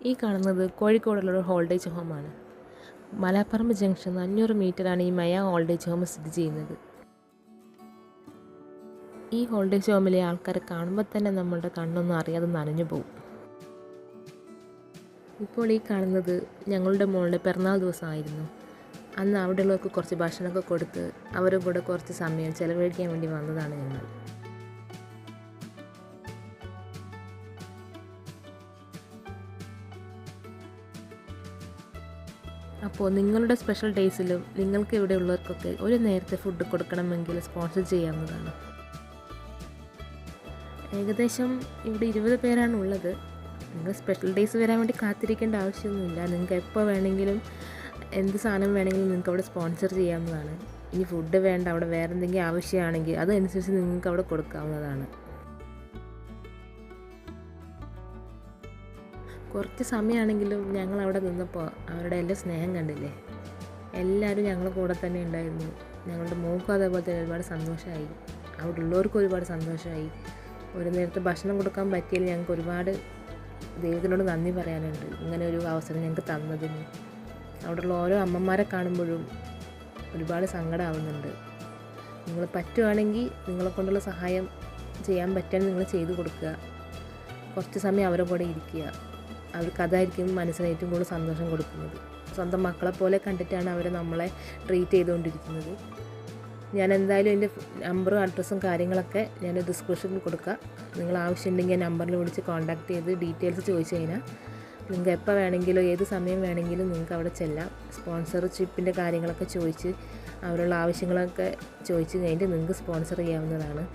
ഈ കാണുന്നത് കോഴിക്കോടുള്ളൊരു old ഹോമാണ്. Malaparamba junction 500 മീറ്ററാണ് ഈ മയ ഓൾഡ് ഹോം സ്ഥിതി ചെയ്യുന്നത്. ഈ ഓൾഡ് ഹോമിലെ ആൾക്കാരെ കാണുമ്പോൾ തന്നെ നമ്മളുടെ കണ്ണൊന്നും അറിയാതെ നനഞ്ഞു പോകും. ഇപ്പോൾ ഈ കാണുന്നത് ഞങ്ങളുടെ മോളുടെ പിറന്നാൾ ദിവസമായിരുന്നു. അന്ന് അവിടെയുള്ളവർക്ക് കുറച്ച് ഭക്ഷണമൊക്കെ കൊടുത്ത് അവരുടെ കൂടെ കുറച്ച് സമയം ചിലവഴിക്കാൻ വേണ്ടി വന്നതാണ് ഞങ്ങൾ. അപ്പോൾ നിങ്ങളുടെ സ്പെഷ്യൽ ഡേയ്സിലും നിങ്ങൾക്ക് ഇവിടെ ഉള്ളവർക്കൊക്കെ ഒരു നേരത്തെ ഫുഡ് കൊടുക്കണമെങ്കിൽ സ്പോൺസർ ചെയ്യാവുന്നതാണ്. ഏകദേശം ഇവിടെ 20 പേരാണ് ഉള്ളത്. നിങ്ങൾ സ്പെഷ്യൽ ഡേയ്സ് വരാൻ വേണ്ടി കാത്തിരിക്കേണ്ട ആവശ്യമൊന്നുമില്ല. നിങ്ങൾക്ക് എപ്പോൾ വേണമെങ്കിലും എന്ത് സാധനം വേണമെങ്കിലും നിങ്ങൾക്ക് അവിടെ സ്പോൺസർ ചെയ്യാവുന്നതാണ്. ഇനി ഫുഡ് വേണ്ട, അവിടെ വേറെ എന്തെങ്കിലും ആവശ്യമാണെങ്കിൽ അതനുസരിച്ച് നിങ്ങൾക്ക് അവിടെ കൊടുക്കാവുന്നതാണ്. കുറച്ച് സമയമാണെങ്കിലും ഞങ്ങൾ അവിടെ നിന്നപ്പോൾ അവരുടെ എല്ലാം സ്നേഹം കണ്ടില്ലേ. എല്ലാവരും ഞങ്ങളുടെ കൂടെ തന്നെ ഉണ്ടായിരുന്നു. ഞങ്ങളുടെ മോൾക്കും അതേപോലെ തന്നെ ഒരുപാട് സന്തോഷമായി, അവിടെ ഉള്ളവർക്കും ഒരുപാട് സന്തോഷമായി. ഒരു നേരത്തെ ഭക്ഷണം കൊടുക്കാൻ പറ്റിയതിൽ ഞങ്ങൾക്ക് ഒരുപാട് ദൈവത്തിനോട് നന്ദി പറയാനുണ്ട്, ഇങ്ങനെ ഒരു അവസരം ഞങ്ങൾക്ക് തന്നതിന്. അവിടെയുള്ള ഓരോ അമ്മമാരെ കാണുമ്പോഴും ഒരുപാട് സങ്കടമാവുന്നുണ്ട്. നിങ്ങൾ പറ്റുവാണെങ്കിൽ നിങ്ങളെ കൊണ്ടുള്ള സഹായം ചെയ്യാൻ പറ്റുകയാണെങ്കിൽ നിങ്ങൾ ചെയ്തു കൊടുക്കുക. കുറച്ച് സമയം അവരെ കൂടെ ഇരിക്കുക. അവർക്ക് അതായിരിക്കും മനസ്സിന് ഏറ്റവും കൂടുതൽ സന്തോഷം കൊടുക്കുന്നത്. സ്വന്തം മക്കളെ പോലെ കണ്ടിട്ടാണ് അവർ നമ്മളെ ട്രീറ്റ് ചെയ്തുകൊണ്ടിരിക്കുന്നത്. ഞാൻ എന്തായാലും എൻ്റെ നമ്പറും അഡ്രസ്സും കാര്യങ്ങളൊക്കെ ഞാൻ ഡിസ്ക്രിപ്ഷനിൽ കൊടുക്കാം. നിങ്ങൾ ആവശ്യമുണ്ടെങ്കിൽ നമ്പറിൽ വിളിച്ച് കോൺടാക്ട് ചെയ്ത് ഡീറ്റെയിൽസ് ചോദിച്ചു കഴിഞ്ഞാൽ നിങ്ങൾക്ക് എപ്പോൾ വേണമെങ്കിലും ഏത് സമയം വേണമെങ്കിലും നിങ്ങൾക്ക് അവിടെ ചെല്ലാം. സ്പോൺസർഷിപ്പിൻ്റെ കാര്യങ്ങളൊക്കെ ചോദിച്ച് അവരുള്ള ആവശ്യങ്ങളൊക്കെ ചോദിച്ച് കഴിഞ്ഞിട്ട് നിങ്ങൾക്ക് സ്പോൺസർ ചെയ്യാവുന്നതാണ്.